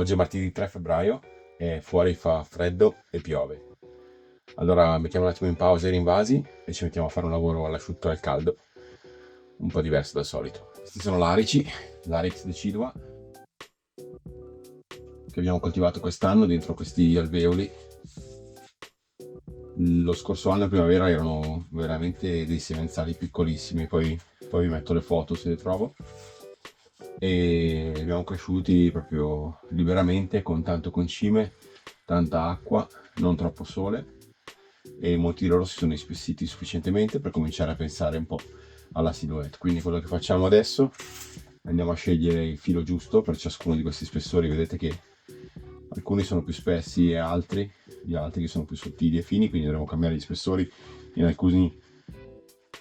Oggi è martedì 3 febbraio e fuori fa freddo e piove. Allora mettiamo un attimo in pausa i rinvasi e ci mettiamo a fare un lavoro all'asciutto e al caldo, un po' diverso dal solito. Questi sono l'arici, l'Arix decidua, che abbiamo coltivato quest'anno dentro questi alveoli. Lo scorso anno in primavera erano veramente dei semenziali piccolissimi, poi vi metto le foto se le trovo. E li abbiamo cresciuti proprio liberamente con tanto concime, tanta acqua, non troppo sole, e molti di loro si sono ispessiti sufficientemente per cominciare a pensare un po' alla silhouette. Quindi quello che facciamo adesso, andiamo a scegliere il filo giusto per ciascuno di questi spessori. Vedete che alcuni sono più spessi e gli altri che sono più sottili e fini, quindi dovremo cambiare gli spessori. In alcuni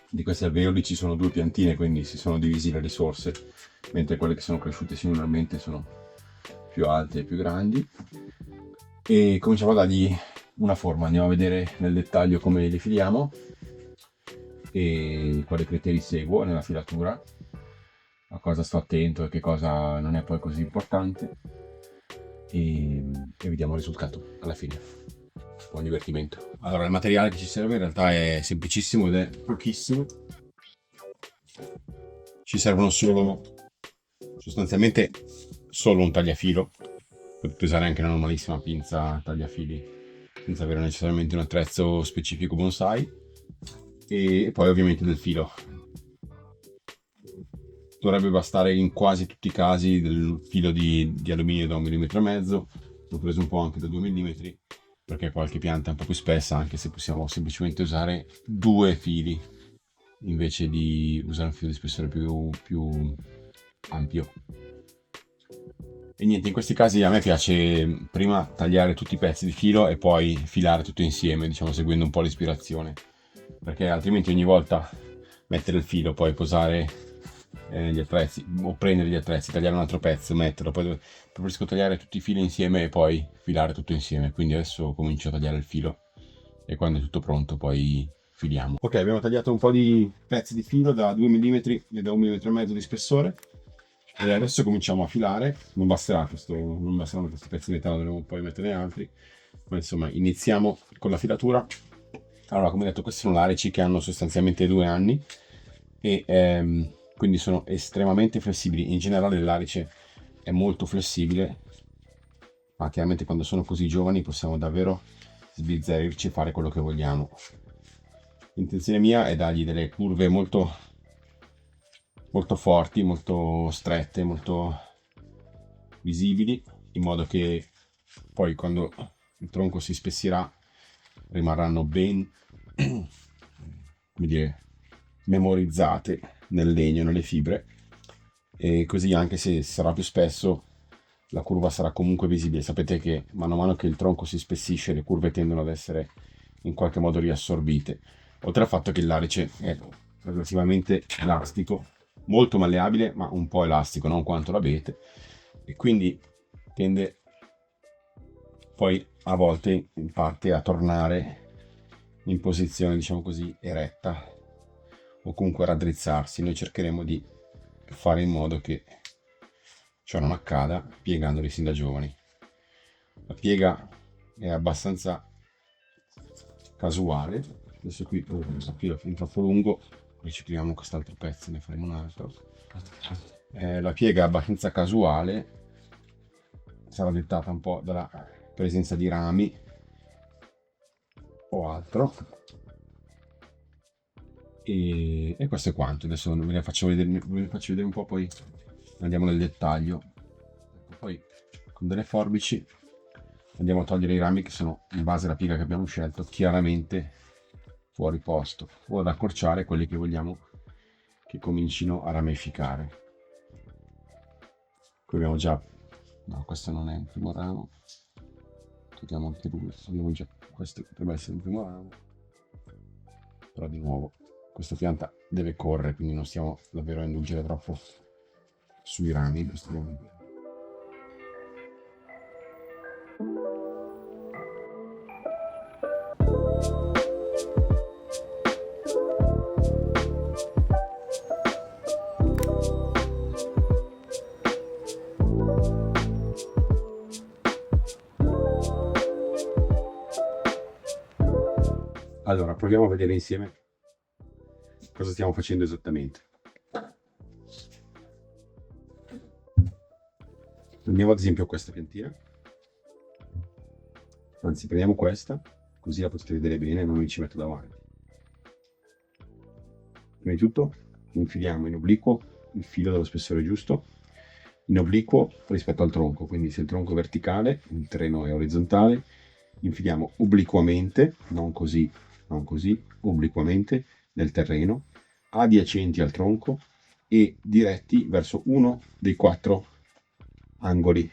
di questi alveoli ci sono 2 piantine, quindi si sono divisi le risorse, mentre quelle che sono cresciute singolarmente sono più alte e più grandi. E cominciamo a dargli una forma, andiamo a vedere nel dettaglio come li filiamo e quali criteri seguo nella filatura, a cosa sto attento e che cosa non è poi così importante, e vediamo il risultato alla fine. Buon divertimento. Allora, il materiale che ci serve in realtà è semplicissimo ed è pochissimo. Ci servono sostanzialmente solo un tagliafilo. Potete usare anche una normalissima pinza tagliafili senza avere necessariamente un attrezzo specifico bonsai, e poi ovviamente del filo. Dovrebbe bastare in quasi tutti i casi del filo di alluminio da 1,5 mm. L'ho preso un po' anche da 2 mm perché qualche pianta è un po' più spessa, anche se possiamo semplicemente usare 2 fili invece di usare un filo di spessore più ampio. E niente, in questi casi a me piace prima tagliare tutti i pezzi di filo e poi filare tutto insieme, diciamo seguendo un po' l'ispirazione, perché altrimenti ogni volta mettere il filo, poi posare gli attrezzi o prendere gli attrezzi, tagliare un altro pezzo, metterlo, poi preferisco tagliare tutti i fili insieme e poi filare tutto insieme. Quindi adesso comincio a tagliare il filo e quando è tutto pronto poi filiamo. Ok, abbiamo tagliato un po' di pezzi di filo da 2 mm e da 1,5 mm di spessore. E adesso cominciamo a filare. Non basteranno questi pezzi di metallo, dovremo poi metterne altri, ma insomma iniziamo con la filatura. Allora, come detto, questi sono larici che hanno sostanzialmente 2 anni e quindi sono estremamente flessibili. In generale l'arice è molto flessibile, ma chiaramente quando sono così giovani possiamo davvero sbizzarrirci e fare quello che vogliamo. L'intenzione mia è dargli delle curve molto forti, molto strette, molto visibili, in modo che poi quando il tronco si spessirà rimarranno ben come dire, memorizzate nel legno, nelle fibre, e così anche se sarà più spesso la curva sarà comunque visibile. Sapete che mano a mano che il tronco si spessisce le curve tendono ad essere in qualche modo riassorbite, oltre al fatto che l'arice è relativamente elastico, molto malleabile ma un po' elastico, non quanto l'abete, e quindi tende poi a volte in parte a tornare in posizione, diciamo così, eretta o comunque a raddrizzarsi. Noi cercheremo di fare in modo che ciò non accada piegandoli sin da giovani. La piega è abbastanza casuale. Adesso qui il filo è fin troppo lungo, ricicliamo quest'altro pezzo, ne faremo un altro. La piega è abbastanza casuale, sarà dettata un po' dalla presenza di rami o altro, e questo è quanto. Adesso ve ne faccio vedere un po', poi andiamo nel dettaglio. Poi con delle forbici andiamo a togliere i rami che sono in base alla piega che abbiamo scelto chiaramente fuori posto, o ad accorciare quelli che vogliamo che comincino a ramificare. Qui abbiamo già, no, questo non è un primo ramo, togliamo anche lui, abbiamo già, questo potrebbe essere un primo ramo, però di nuovo questa pianta deve correre, quindi non stiamo davvero a indulgere troppo sui rami in questo momento. Allora, proviamo a vedere insieme cosa stiamo facendo esattamente. Prendiamo ad esempio questa piantina, anzi prendiamo questa, così la potete vedere bene, non mi ci metto davanti. Prima di tutto infiliamo in obliquo il filo dello spessore giusto, in obliquo rispetto al tronco, quindi se il tronco è verticale, il terreno è orizzontale, infiliamo obliquamente, non così, obliquamente nel terreno, adiacenti al tronco e diretti verso uno dei 4 angoli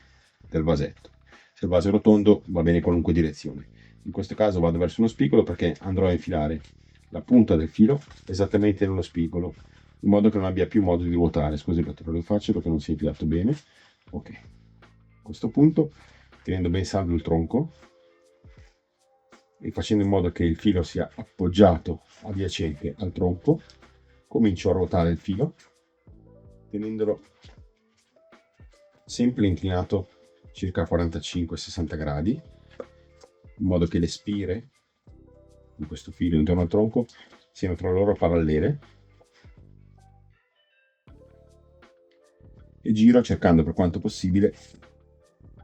del vasetto. Se il vaso è rotondo va bene qualunque direzione. In questo caso vado verso uno spigolo perché andrò a infilare la punta del filo esattamente nello spigolo, in modo che non abbia più modo di ruotare. Scusi per lo faccio perché non si è infilato bene. Ok. A questo punto, tenendo ben saldo il tronco e facendo in modo che il filo sia appoggiato adiacente al tronco, comincio a ruotare il filo, tenendolo sempre inclinato circa 45-60 gradi, in modo che le spire di questo filo intorno al tronco siano tra loro parallele, e giro cercando per quanto possibile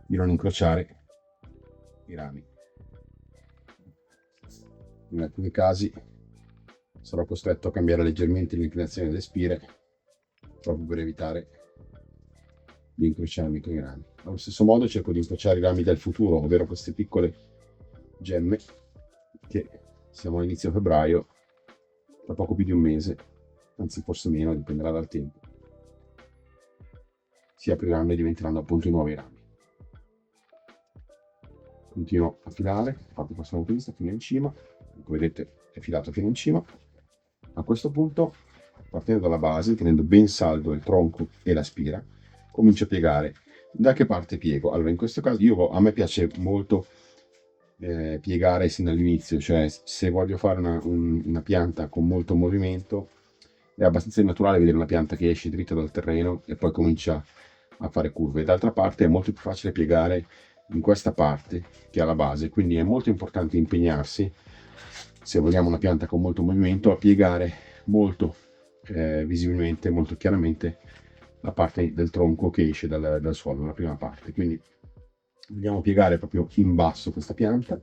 di non incrociare i rami. In alcuni casi sarò costretto a cambiare leggermente l'inclinazione delle spire proprio per evitare di incrociarmi con i rami. Allo stesso modo cerco di incrociare i rami del futuro, ovvero queste piccole gemme che siamo all'inizio febbraio, tra poco più di un mese, anzi forse meno, dipenderà dal tempo, si apriranno e diventeranno appunto i nuovi rami. Continuo a filare, fatto questo punto di vista, fino in cima, come vedete è filato fino in cima. A questo punto, partendo dalla base, tenendo ben saldo il tronco e la spira, comincio a piegare. Da che parte piego? Allora, in questo caso a me piace molto piegare sin dall'inizio, cioè se voglio fare una pianta con molto movimento, è abbastanza naturale vedere una pianta che esce dritta dal terreno e poi comincia a fare curve. D'altra parte è molto più facile piegare in questa parte che alla base, quindi è molto importante impegnarsi, se vogliamo una pianta con molto movimento, a piegare molto visibilmente, molto chiaramente la parte del tronco che esce dal suolo, la prima parte. Quindi vogliamo piegare proprio in basso questa pianta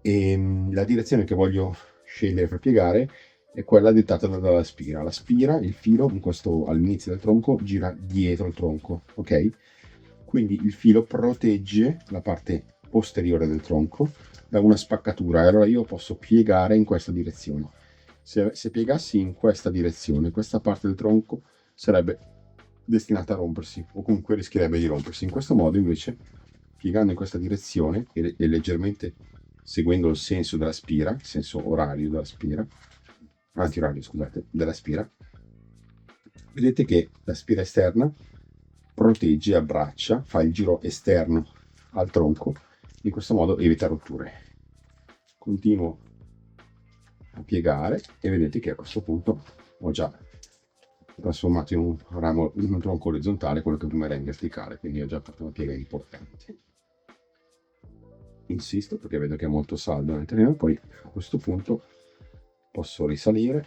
e la direzione che voglio scegliere per piegare è quella dettata dalla spira. La spira, il filo, in questo all'inizio del tronco, gira dietro il tronco, ok? Quindi il filo protegge la parte posteriore del tronco da una spaccatura e allora io posso piegare in questa direzione. Se piegassi in questa direzione, questa parte del tronco sarebbe destinata a rompersi o comunque rischierebbe di rompersi. In questo modo invece, piegando in questa direzione e leggermente seguendo il senso della spira, il senso orario della spira, antiorario scusate, della spira, vedete che la spira esterna protegge, abbraccia, fa il giro esterno al tronco, in questo modo evita rotture. Continuo a piegare e vedete che a questo punto ho già trasformato in un ramo, in un tronco orizzontale quello che prima era in verticale, quindi ho già fatto una piega importante. Insisto perché vedo che è molto saldo nel terreno, poi a questo punto posso risalire.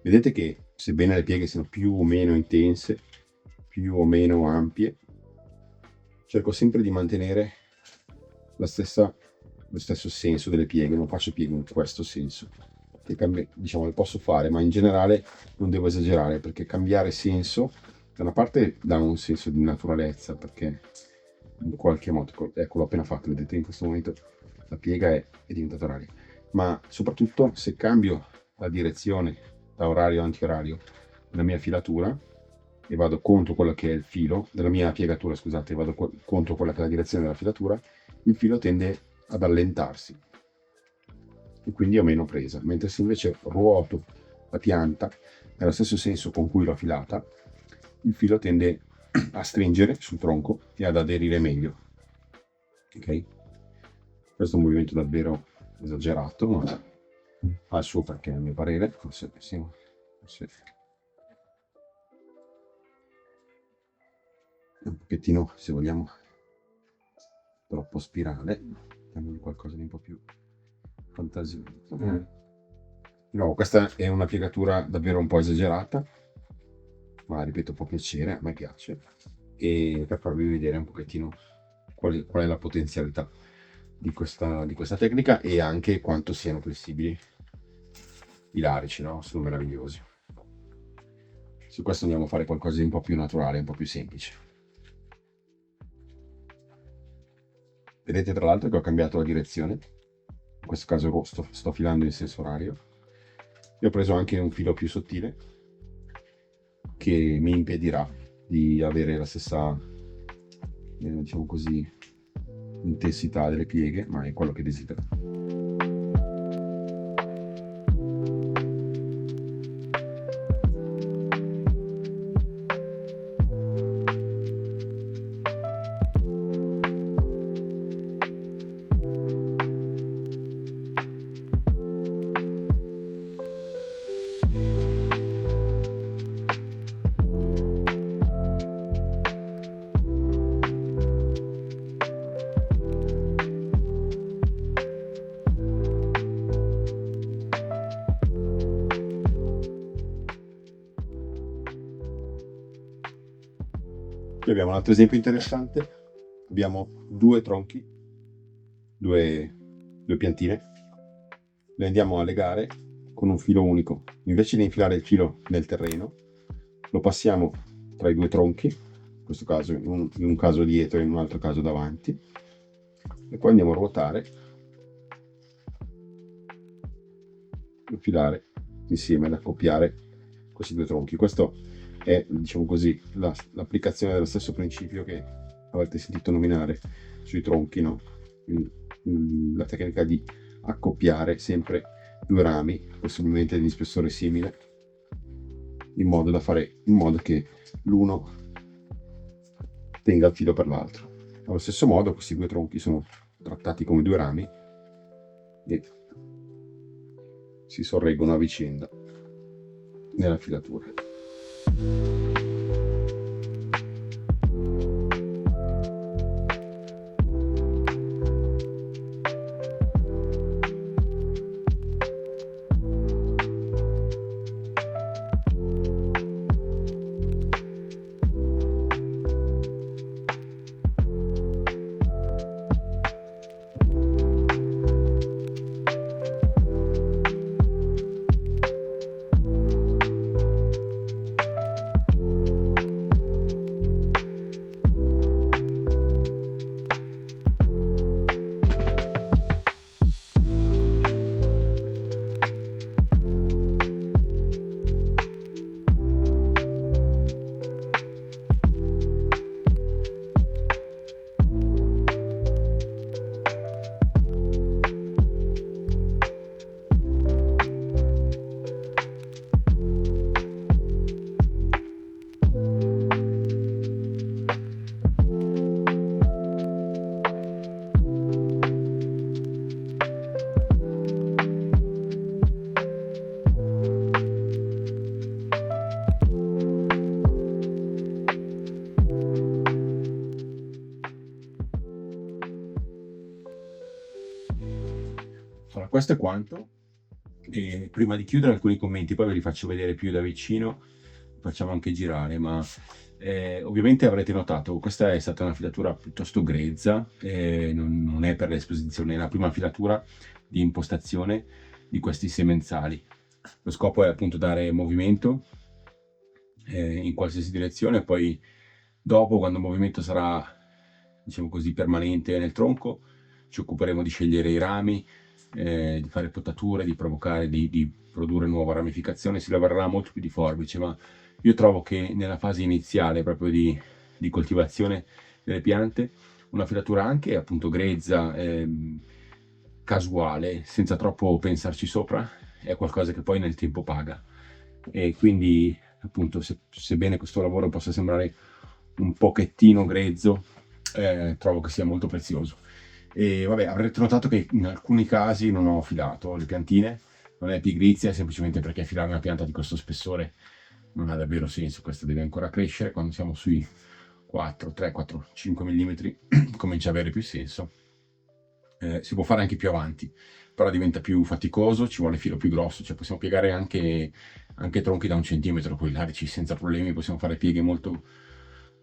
Vedete che sebbene le pieghe siano più o meno intense, più o meno ampie, cerco sempre di mantenere lo stesso senso delle pieghe, non faccio pieghe in questo senso, che diciamo le posso fare, ma in generale non devo esagerare, perché cambiare senso da una parte dà un senso di naturalezza, perché in qualche modo, ecco l'ho appena fatto, vedete in questo momento la piega è diventata oraria, ma soprattutto se cambio la direzione da orario a antiorario della mia filatura e vado contro quello che è il filo della mia piegatura, scusate, vado contro quella che è la direzione della filatura, il filo tende ad allentarsi e quindi ho meno presa, mentre se invece ruoto la pianta nello stesso senso con cui l'ho filata, il filo tende a stringere sul tronco e ad aderire meglio. Ok? Questo è un movimento davvero esagerato, ma ha il suo perché a mio parere, forse un pochettino, se vogliamo, troppo spirale, diamogli qualcosa di un po' più fantasia. No, questa è una piegatura davvero un po' esagerata, ma ripeto, può piacere, a me piace, e per farvi vedere un pochettino qual è la potenzialità di questa tecnica e anche quanto siano flessibili i larici, no? Sono meravigliosi. Su questo andiamo a fare qualcosa di un po' più naturale, un po' più semplice. Vedete tra l'altro che ho cambiato la direzione, in questo caso sto filando in senso orario, e ho preso anche un filo più sottile che mi impedirà di avere la stessa, diciamo così, intensità delle pieghe, ma è quello che desidero. Qui abbiamo un altro esempio interessante. Abbiamo due tronchi, due piantine. Le andiamo a legare con un filo unico. Invece di infilare il filo nel terreno, lo passiamo tra i due tronchi, in questo caso in un caso dietro e in un altro caso davanti, e poi andiamo a ruotare, infilare insieme ad accoppiare questi due tronchi. Questo è, diciamo così, l'applicazione dello stesso principio che avete sentito nominare sui tronchi, no? La tecnica di accoppiare sempre due rami, possibilmente di spessore simile, in modo che l'uno tenga il filo per l'altro. Allo stesso modo questi due tronchi sono trattati come due rami e si sorreggono a vicenda nella filatura. Allora, questo è quanto. E prima di chiudere alcuni commenti, poi ve li faccio vedere più da vicino, facciamo anche girare, ma ovviamente avrete notato questa è stata una filatura piuttosto grezza, non è per l'esposizione, è la prima filatura di impostazione di questi semenzali. Lo scopo è appunto dare movimento in qualsiasi direzione, poi dopo, quando il movimento sarà, diciamo così, permanente nel tronco, ci occuperemo di scegliere i rami, di fare potature, di provocare, di produrre nuova ramificazione. Si lavorerà molto più di forbice, ma io trovo che nella fase iniziale proprio di coltivazione delle piante, una filatura anche appunto grezza, casuale, senza troppo pensarci sopra, è qualcosa che poi nel tempo paga. E quindi appunto, sebbene questo lavoro possa sembrare un pochettino grezzo, trovo che sia molto prezioso. E vabbè, avrete notato che in alcuni casi non ho filato le piantine, non è pigrizia, è semplicemente perché filare una pianta di questo spessore non ha davvero senso. Questa deve ancora crescere. Quando siamo sui 4, 3, 4, 5 mm comincia a avere più senso. Si può fare anche più avanti, però diventa più faticoso, ci vuole filo più grosso, cioè possiamo piegare anche tronchi da 1 centimetro con i larici senza problemi, possiamo fare pieghe molto,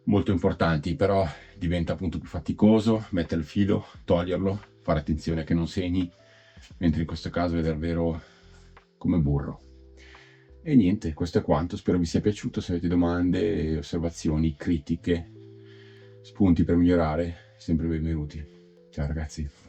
molto importanti, però diventa appunto più faticoso mettere il filo, toglierlo, fare attenzione a che non segni, mentre in questo caso è davvero come burro. E niente, questo è quanto, spero vi sia piaciuto. Se avete domande, osservazioni, critiche, spunti per migliorare, sempre benvenuti. Ciao ragazzi.